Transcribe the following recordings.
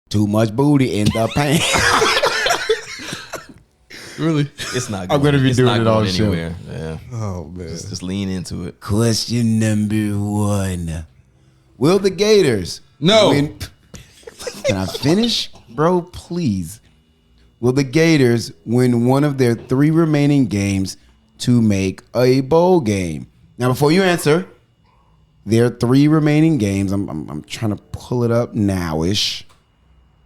Too much booty in the paint. Really? It's not. I'm gonna be doing it all show. Yeah. Oh man. Just lean into it. Question number 1: Will the Gators win? Can I finish, bro? Please. Will the Gators win one of their 3 remaining games to make a bowl game? Now, before you answer, there are 3 remaining games. I'm trying to pull it up now-ish.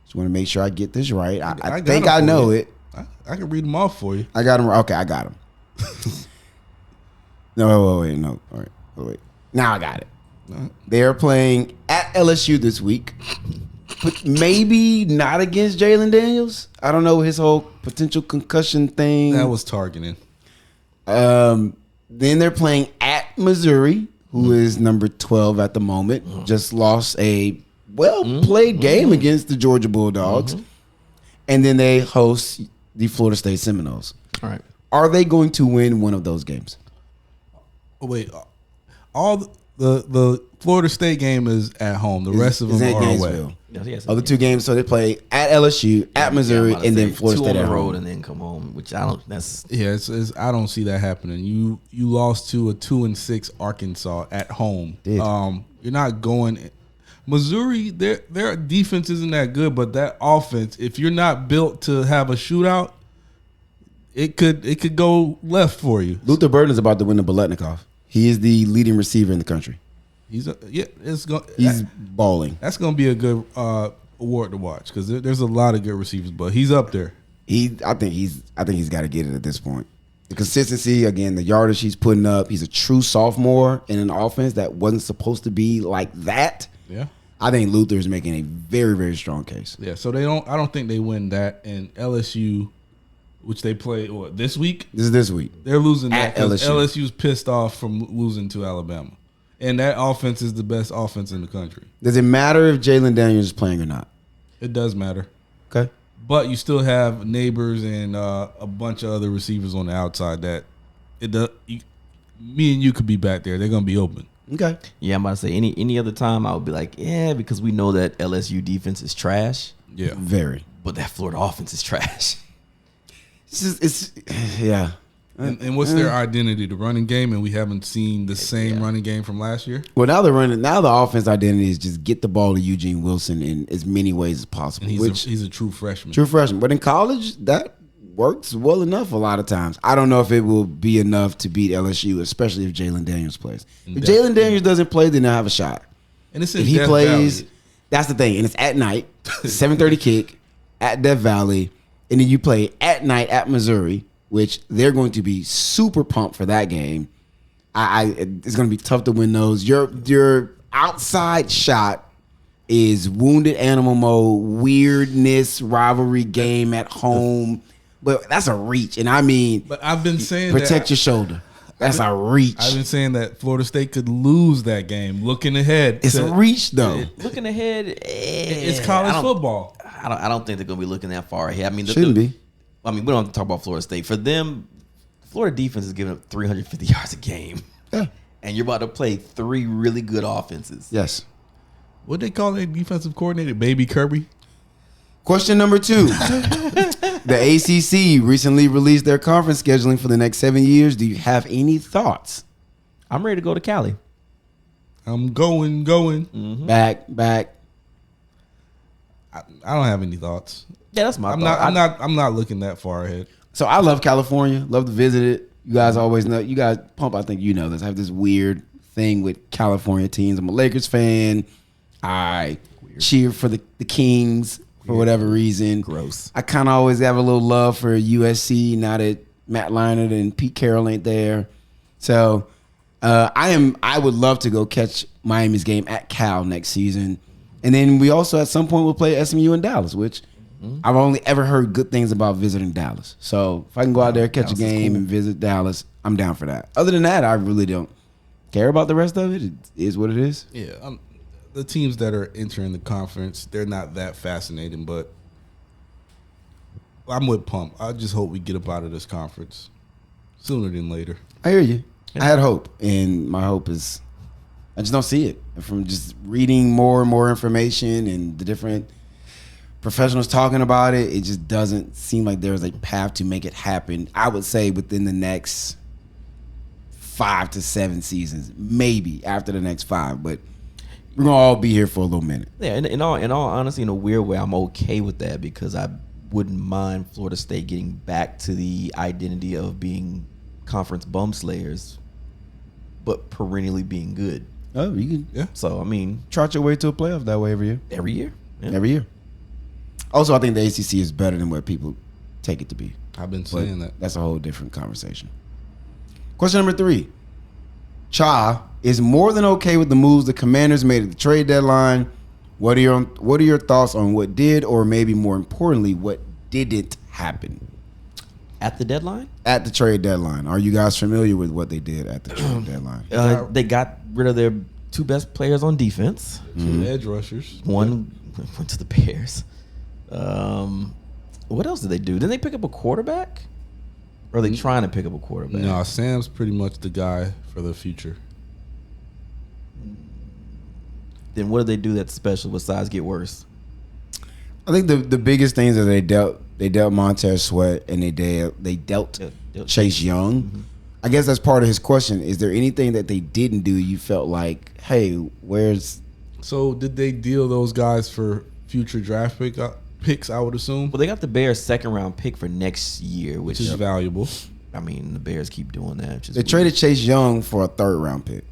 Just want to make sure I get this right. I think I know it. I can read them off for you. I got them. Okay, I got them. No, wait. All right. Wait. Now I got it. They are playing at LSU this week, but maybe not against Jalen Daniels. I don't know his whole potential concussion thing. That was targeting. Then they're playing at Missouri, who is number 12 at the moment. Just lost a well-played game against the Georgia Bulldogs. And then they host the Florida State Seminoles. All right. Are they going to win one of those games? Oh, wait, all the Florida State game is at home. The rest of them are away. Other 2 games, so they play at LSU, at Missouri, and then Florida State on at the road home. and then come home. Which I don't. That's It's I don't see that happening. You lost to a 2-6 Arkansas at home. You're not going. Missouri, their defense isn't that good, but that offense, if you're not built to have a shootout, it could go left for you. Luther Burden is about to win the Biletnikoff. He is the leading receiver in the country. He's balling. That's going to be a good award to watch because there's a lot of good receivers, but he's up there. I think he's got to get it at this point. The consistency, again, the yardage he's putting up. He's a true sophomore in an offense that wasn't supposed to be like that. Yeah, I think Luther is making a very, very strong case. Yeah, so I don't think they win that. And LSU, which they play this week. This is this week. They're losing at that LSU. LSU's pissed off from losing to Alabama, and that offense is the best offense in the country. Does it matter if Jalen Daniels is playing or not? It does matter. Okay. But you still have Neighbors and a bunch of other receivers on the outside that me and you could be back there. They're going to be open. Okay. Yeah, I'm about to say any other time I would be like, yeah, because we know that LSU defense is trash. Yeah. Very. But that Florida offense is trash. Yeah. And what's their identity? The running game, and we haven't seen the same running game from last year. Well, now the offense identity is just get the ball to Eugene Wilson in as many ways as possible. And he's a true freshman. True freshman. But in college, that works well enough a lot of times. I don't know if it will be enough to beat LSU, especially if Jalen Daniels plays. If Jalen Daniels doesn't play, then they'll have a shot. And it's if he plays, that's the thing. And it's at night, 7:30 kick at Death Valley, and then you play at night at Missouri, which they're going to be super pumped for that game. It's going to be tough to win those. Your outside shot is wounded animal mode, weirdness, rivalry game at home. But that's a reach. And I mean, but I've been saying protect your shoulder. That's a reach. I've been saying that Florida State could lose that game. Looking ahead. It's a reach, though. Looking ahead, it's college football. I don't think they're going to be looking that far ahead. I mean, shouldn't be. I mean, we don't have to talk about Florida State. For them, Florida defense is giving up 350 yards a game. Yeah. And you're about to play 3 really good offenses. Yes. What they call their defensive coordinator? Baby Kirby? Question number 2. The ACC recently released their conference scheduling for the next 7 years. Do you have any thoughts? I'm ready to go to Cali. I'm going. Mm-hmm. Back. I don't have any thoughts. Yeah, that's my thought. I'm not looking that far ahead. So I love California. Love to visit it. You guys always know. You guys, Pump, I think you know this. I have this weird thing with California teams. I'm a Lakers fan. I cheer for the Kings for whatever reason. Gross. I kind of always have a little love for USC now that Matt Leinart and Pete Carroll ain't there. So I would love to go catch Miami's game at Cal next season. And then we also at some point will play SMU in Dallas, which I've only ever heard good things about visiting Dallas. So if I can go out there, catch a game and visit Dallas, I'm down for that. Other than that, I really don't care about the rest of it. It is what it is. Yeah, the teams that are entering the conference, they're not that fascinating, but I'm with Pump. I just hope we get up out of this conference sooner than later. I hear you. Yeah. I had hope, and my hope is I just don't see it. From just reading more and more information and the different professionals talking about it. It just doesn't seem like there's a path to make it happen. I would say within the next 5 to 7 seasons, maybe after the next 5, but we're gonna all be here for a little minute. Yeah, in all honesty, in a weird way, I'm okay with that because I wouldn't mind Florida State getting back to the identity of being conference bum slayers, but perennially being good. Oh, you can So I mean, trot your way to a playoff that way every year. every year. Yeah. Every year. Also, I think the ACC is better than what people take it to be. I've been But saying that. that's a whole different conversation. Question number 3. Cha is more than okay with the moves the Commanders made at the trade deadline. What are your thoughts on what did, or maybe more importantly, what didn't happen At the deadline, at the trade deadline? Are you guys familiar with what they did at the trade deadline? they got rid of their 2 best players on defense. 2 edge rushers. One went to the Bears. What else did they do? Didn't they pick up a quarterback? Or are they trying to pick up a quarterback? No, Sam's pretty much the guy for the future. Then what did they do that's special besides get worse? I think the biggest things that they dealt Montez Sweat and they dealt Chase Young. Mm-hmm. I guess that's part of his question. Is there anything that they didn't do you felt like, hey, where's... So did they deal those guys for future draft picks, I would assume? Well, they got the Bears' 2nd-round pick for next year, which Which is valuable. I mean, the Bears keep doing that. Which is They weird. traded Chase Young for a 3rd-round pick.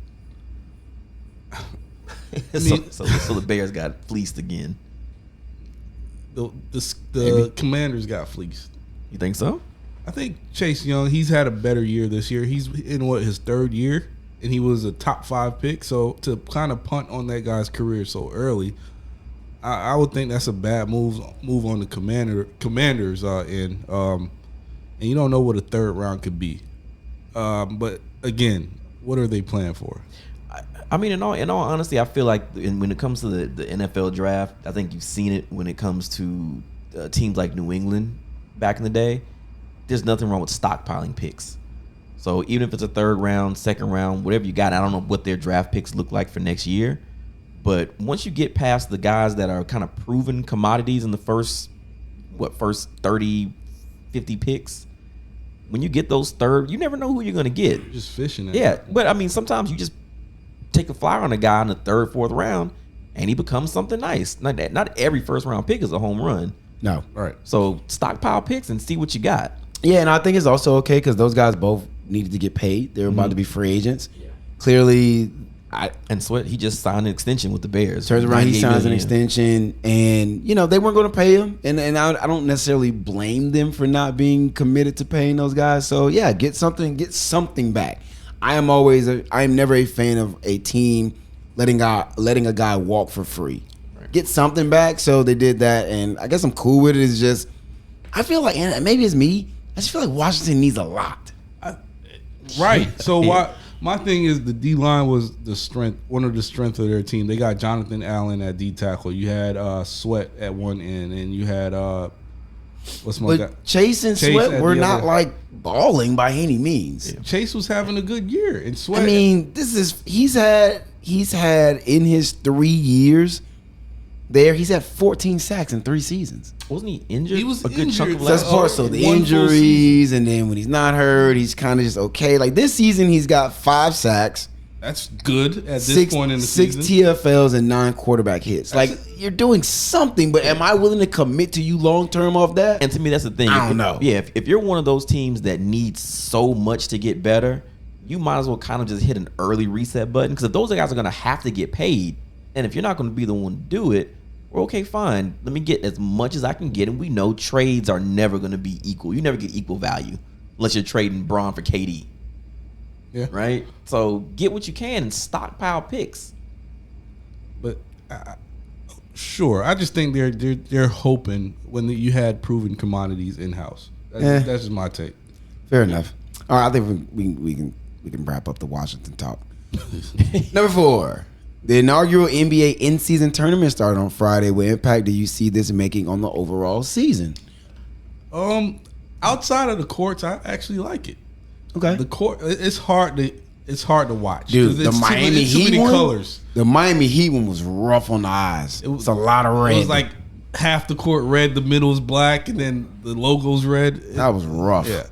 so the Bears got fleeced again. The Commanders got fleeced. You think so? I think Chase Young, he's had a better year this year. He's in his 3rd year, and he was a top 5 pick. So to kind of punt on that guy's career so early, I would think that's a bad move on the Commanders end. And you don't know what a 3rd round could be. But again, what are they playing for? I mean, in all honesty, I feel like when it comes to the NFL draft, I think you've seen it when it comes to teams like New England back in the day. There's nothing wrong with stockpiling picks. So even if it's a 3rd round, 2nd round, whatever you got, I don't know what their draft picks look like for next year. But once you get past the guys that are kind of proven commodities in the first 30, 50 picks, when you get those 3rd, you never know who you're going to get. You're just fishing at Yeah, it. but I mean, sometimes you just take a flyer on a guy in the 3rd, 4th round, and he becomes something nice. Not every 1st-round pick is a home run. No. All right. So stockpile picks and see what you got. Yeah, and I think it's also okay because those guys both needed to get paid. They're about to be free agents. Clearly, And Sweat, he just signed an extension with the Bears. turns around, he 98 signs an million. extension, and they weren't going to pay him, and I don't necessarily blame them for not being committed to paying those guys. So yeah, get something back. I am never a fan of a team letting a guy walk for free. Right. Get something back. So they did that, and I guess I'm cool with it. It's just I feel like, and maybe it's me, I just feel like Washington needs a lot. Right. So my thing is the D line was one of the strengths of their team. They got Jonathan Allen at D tackle. You had Sweat at one end, and you had what's my guy? Chase and Chase Sweat at were the not other. like balling by any means. Yeah. Chase was having a good year, and Sweat. I mean, he's had in his 3 years there, he's had 14 sacks in 3 seasons. Wasn't he injured? He was a good chunk injured. of That's last part. year? So the one full injuries, and then when he's not hurt, he's kind of just okay. Like this season, he's got 5 sacks, That's good at this point in the six season. TFLs, and 9 quarterback hits. Like you're doing something, but am I willing to commit to you long term off that? And to me, that's the thing. I don't know. Yeah, if you're one of those teams that needs so much to get better, you might as well kind of just hit an early reset button. Because if those guys are going to have to get paid, and if you're not going to be the one to do it, well, okay, fine. Let me get as much as I can get. And we know trades are never going to be equal. You never get equal value unless you're trading Braun for KD. Yeah. Right? So get what you can and stockpile picks. But sure, I just think they're hoping when you had proven commodities in house. That's just my take. Fair enough. All right, I think we can wrap up the Washington talk. Number 4. The inaugural NBA in-season tournament started on Friday. What impact do you see this making on the overall season? Outside of the courts, I actually like it. Okay. The court, it's hard to watch. Dude, 'Cause the it's Miami too Heat many one, colors. The Miami Heat one was rough on the eyes. It was a lot of rain. It was like half the court red, the middle's black, and then the logo's red. That was rough. Yeah,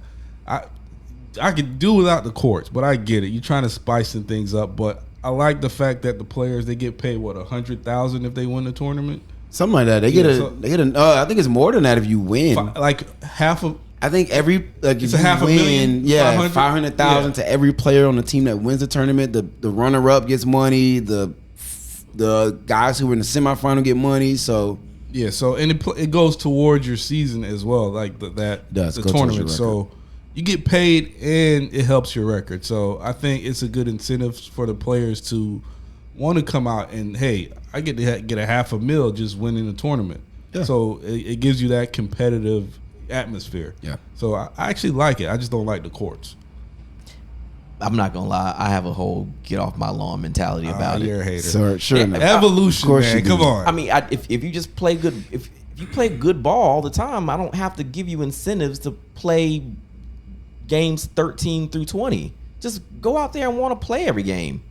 I could do without the courts, but I get it. You're trying to spice things up, but I like the fact that the players, they get paid what, $100,000 if they win the tournament. Something like that. They get a. I think it's more than that if you win. Like half of. I think every like it's if a half you a million. yeah, 500,000 to every player on the team that wins the tournament. The runner up gets money. The guys who were in the semifinal get money. So yeah, so and it goes towards your season as well, like the tournament. So you get paid and it helps your record. So I think it's a good incentive for the players to want to come out and, hey, I get to get a $500,000 just winning the tournament. Yeah. So it gives you that competitive atmosphere. Yeah. So I actually like it. I just don't like the courts. I'm not gonna lie. I have a whole get off my lawn mentality about it. You're a hater. Sure. Evolution, man. Come on. I mean, if you just play good, if you play good ball all the time, I don't have to give you incentives to play games 13 through 20. Just go out there and want to play every game.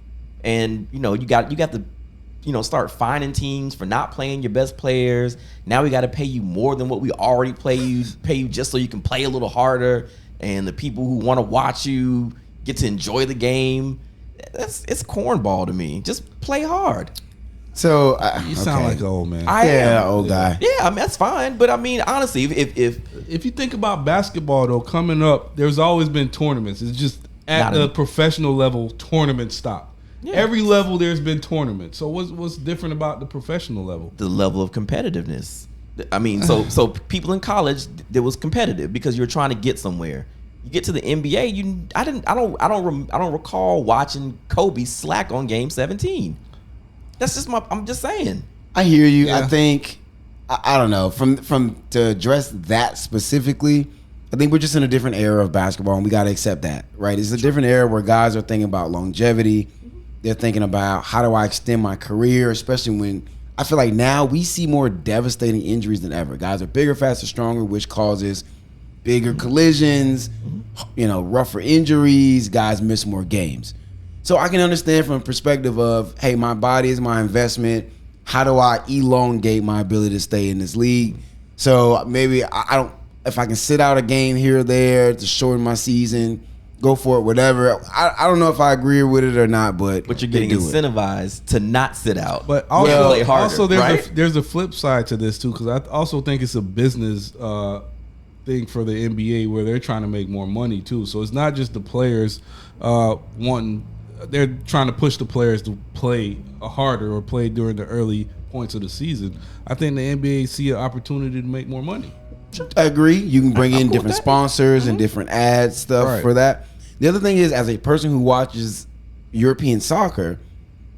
And you got to start finding teams for not playing your best players. Now we got to pay you more than what we already pay you just so you can play a little harder. And the people who want to watch you get to enjoy the game. It's cornball to me. Just play hard. So you sound like an old man. Old guy. Yeah, I mean that's fine. But I mean honestly, if you think about basketball though, coming up, there's always been tournaments. It's just at the professional level, tournaments stop. Yeah. Every level there's been tournaments. So what's different about the professional level? The level of competitiveness. I mean, so people in college, there was competitive because you're trying to get somewhere. You get to the NBA, I don't recall watching Kobe slack on Game 17. That's just I'm just saying. I hear you. Yeah. I think I don't know. From to address that specifically, I think we're just in a different era of basketball, and we got to accept that, right? It's a different era where guys are thinking about longevity. They're thinking about how do I extend my career, especially when I feel like now we see more devastating injuries than ever. Guys are bigger, faster, stronger, which causes bigger collisions, rougher injuries. Guys miss more games. So I can understand from a perspective of, hey, my body is my investment. How do I elongate my ability to stay in this league? So maybe if I can sit out a game here or there to shorten my season, go for it, whatever. I don't know if I agree with it or not, but you're getting incentivized to not sit out. But also, play harder, there's a flip side to this too, because I also think it's a business thing for the NBA where they're trying to make more money too. So it's not just the players they're trying to push the players to play harder or play during the early points of the season. I think the NBA see an opportunity to make more money. I agree. You can bring in different sponsors and different ad stuff for that. The other thing is, as a person who watches European soccer,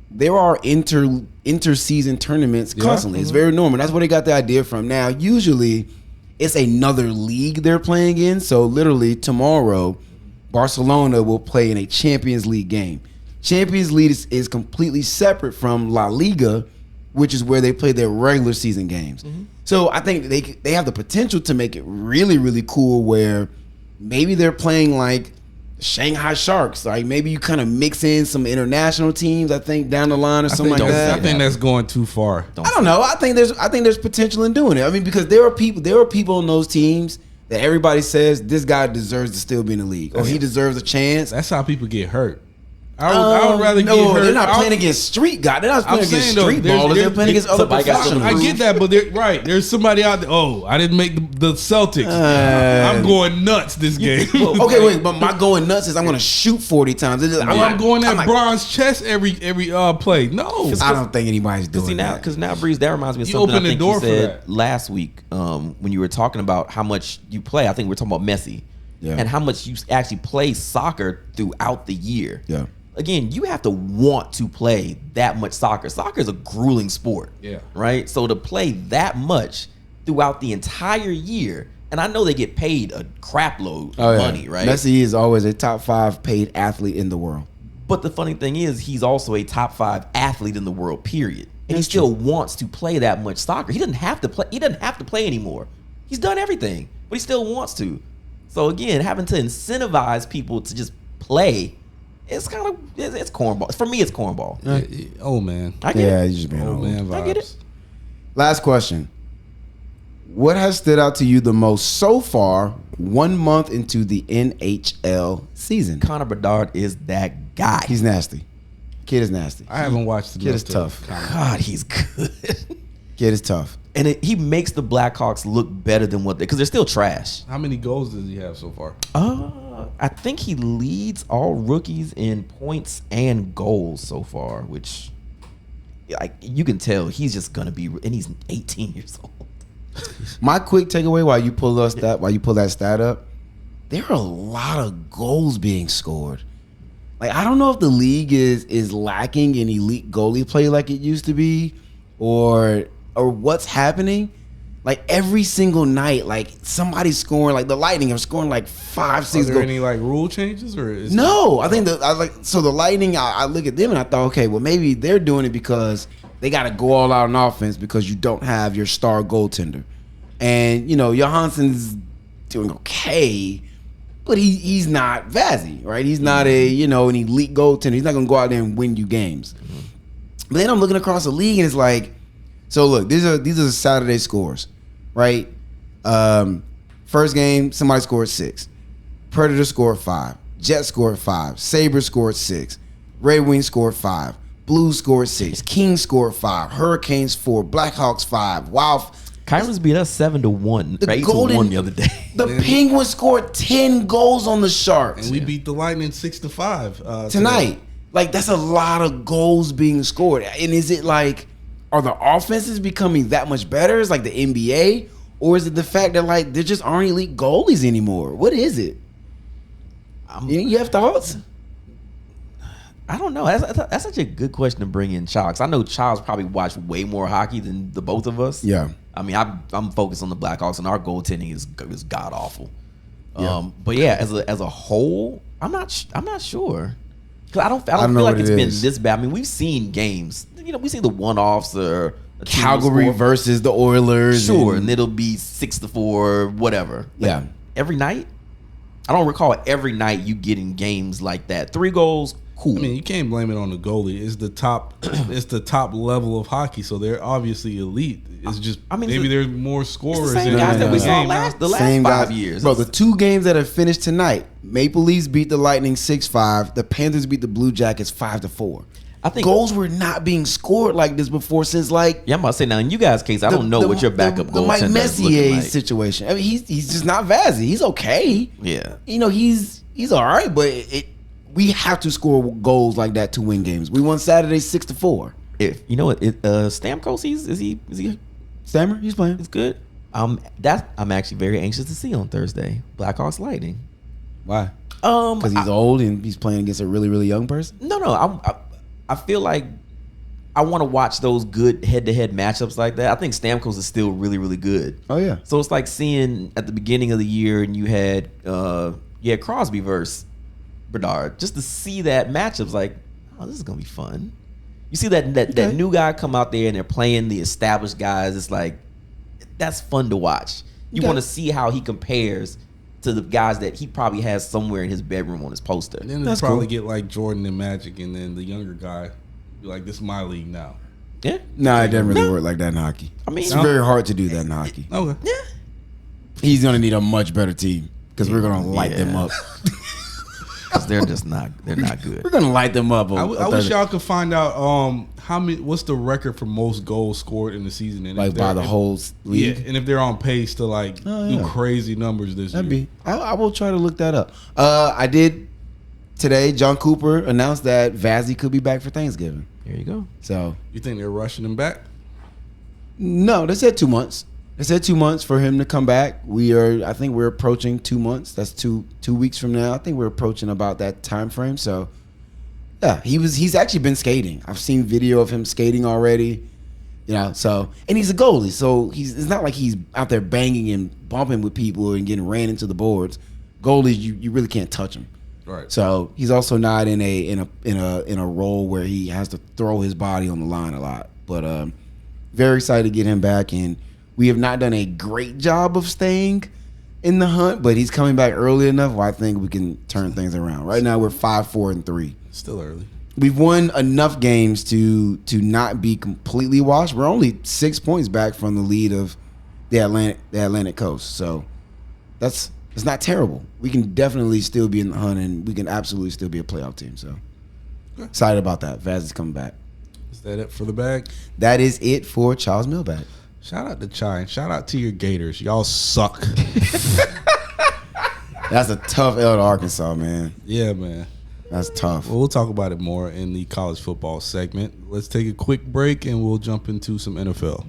there are inter-season tournaments constantly. It's very normal. That's where they got the idea from. Now, usually, it's another league they're playing in. So, literally, tomorrow, Barcelona will play in a Champions League game. Champions League is completely separate from La Liga, which is where they play their regular season games. Mm-hmm. So I think they have the potential to make it really, really cool where maybe they're playing like Shanghai Sharks. Like maybe you kind of mix in some international teams, I think, down the line or something like that. I think that's going too far. I don't know. I think there's potential in doing it. I mean, because there are people on those teams that everybody says this guy deserves to still be in the league or he deserves a chance. That's how people get hurt. I would rather get hurt. They're not playing against street guys. They're not playing against street ballers. They're playing against other professionals. I get that, but there's somebody out there. Oh, I didn't make the Celtics. I'm going nuts this game. Okay, wait, but my going nuts is I'm going to shoot 40 times. I'm going at Bron's chest every play. No, I don't think anybody's doing that. Because now, Breeze, that reminds me of something I think you said last week when you were talking about how much you play. I think we were talking about Messi and how much you actually play soccer throughout the year. Yeah. Again, you have to want to play that much soccer. Soccer is a grueling sport. Yeah. Right? So to play that much throughout the entire year, and I know they get paid a crap load of money, right? Messi is always a top 5 paid athlete in the world. But the funny thing is, he's also a top 5 athlete in the world, period. And he still wants to play that much soccer. He doesn't have to play. He doesn't have to play anymore. He's done everything, but he still wants to. So again, having to incentivize people to just play, it's cornball. For me, it's cornball. Oh man, I get it. You just being old man vibes. I get it. Last question: What has stood out to you the most so far 1 month into the NHL season? Connor Bedard is that guy. He's nasty. Kid is nasty. I haven't watched the Kid is tough. God, he's good. Kid is tough. And he makes the Blackhawks look better than what because they're still trash. How many goals does he have so far? I think he leads all rookies in points and goals so far, which like you can tell he's just gonna be, and he's 18 years old. My quick takeaway while you pull that stat up, there are a lot of goals being scored. Like I don't know if the league is lacking in elite goalie play like it used to be, or what's happening. Like every single night, like somebody's scoring. Like the Lightning are scoring like 5, 6 Are there goals. any like rule changes or is No, I think the Lightning. I look at them and I thought, okay, well maybe they're doing it because they got to go all out on offense because you don't have your star goaltender, and you know Johansson's doing okay, but he's not Vazzy, right? He's not an elite goaltender. He's not gonna go out there and win you games. But then I'm looking across the league and it's like, so look, these are Saturday scores, right? First game, somebody scored 6. Predator scored 5. Jets scored 5. Sabres scored 6. Red Wings scored 5. Blues scored 6. Kings scored 5. Hurricanes 4. Blackhawks 5. Wild. Kyler's beat us 7-1, right? 8-1 the other day. The Penguins scored 10 goals on the Sharks. And we beat the Lightning 6-5 tonight. Like that's a lot of goals being scored. And is it like, are the offenses becoming that much better? It's like the NBA, or is it the fact that like there just aren't elite goalies anymore? What is it? You have thoughts? I don't know. That's such a good question to bring in Chalks. I know Chalks probably watched way more hockey than the both of us. Yeah. I mean, I'm focused on the Blackhawks, and our goaltending is god awful. Yeah. But yeah, as a whole, I'm not sure. Cause I don't feel like it's been this bad. I mean, we've seen games. You know, we've seen the one-offs or Calgary versus the Oilers. Sure, and it'll be 6-4, whatever. Yeah. Every night, I don't recall every night you getting games like that. 3 goals, cool. I mean, you can't blame it on the goalie. It's the top. It's the top level of hockey, so they're obviously elite. It's just maybe there's more scorers. It's the same guys that we saw the last 5 years. Bro, the 2 games that have finished tonight, Maple Leafs beat the Lightning 6-5. The Panthers beat the Blue Jackets 5-4. I think goals were not being scored like this before since like. Yeah, I'm about to say now in you guys' case, I don't know what your backup goaltender the Mike is Messier looking like. situation. I mean, he's just not Vazzy. He's okay. Yeah, you know he's all right, but we have to score goals like that to win games. We won Saturday 6-4. If you know what, Stamkos, is he Stammer? He's playing. It's good. I'm actually very anxious to see on Thursday. Blackhawks Lightning. Why? Because he's old and he's playing against a really really young person. No. I feel like I want to watch those good head-to-head matchups like that. I think Stamkos is still really, really good. Oh yeah. So it's like seeing at the beginning of the year and you had Crosby versus Bedard. Just to see that matchup's like, oh, this is gonna be fun. You see that new guy come out there and they're playing the established guys. It's like that's fun to watch. You want to see how he compares to the guys that he probably has somewhere in his bedroom on his poster. And then they'll probably get like Jordan and Magic, and then the younger guy be like, this is my league now. Yeah. No, it doesn't really work like that in hockey. I mean, it's very hard to do that in hockey. Okay. Yeah. He's gonna need a much better team because we're gonna light them up. Because they're not good. We're gonna light them up. I wish y'all could find out what's the record for most goals scored in the season, and like by the whole league. Yeah, and if they're on pace to like do crazy numbers this year. I will try to look that up. I did today. John Cooper announced that Vazzy could be back for Thanksgiving. There you go. So you think they're rushing him back? No, they said 2 months. They said 2 months for him to come back. I think we're approaching 2 months. That's two weeks from now. I think we're approaching about that time frame. So, yeah, he's actually been skating. I've seen video of him skating already. You know, so and he's a goalie, so it's not like he's out there banging and bumping with people and getting ran into the boards. Goalies, you really can't touch him. Right. So he's also not in a role where he has to throw his body on the line a lot. But very excited to get him back, and we have not done a great job of staying in the hunt, but he's coming back early enough where I think we can turn things around. Right now we're 5-4-3. Still early. We've won enough games to not be completely washed. We're only 6 points back from the lead of the Atlantic coast. So it's not terrible. We can definitely still be in the hunt, and we can absolutely still be a playoff team. So excited about that. Vaz is coming back. Is that it for the bag? That is it for Charles Mailbag. Shout out to Chai. Shout out to your Gators. Y'all suck. That's a tough L to Arkansas, man. Yeah, man. That's tough. Well, we'll talk about it more in the college football segment. Let's take a quick break and we'll jump into some NFL.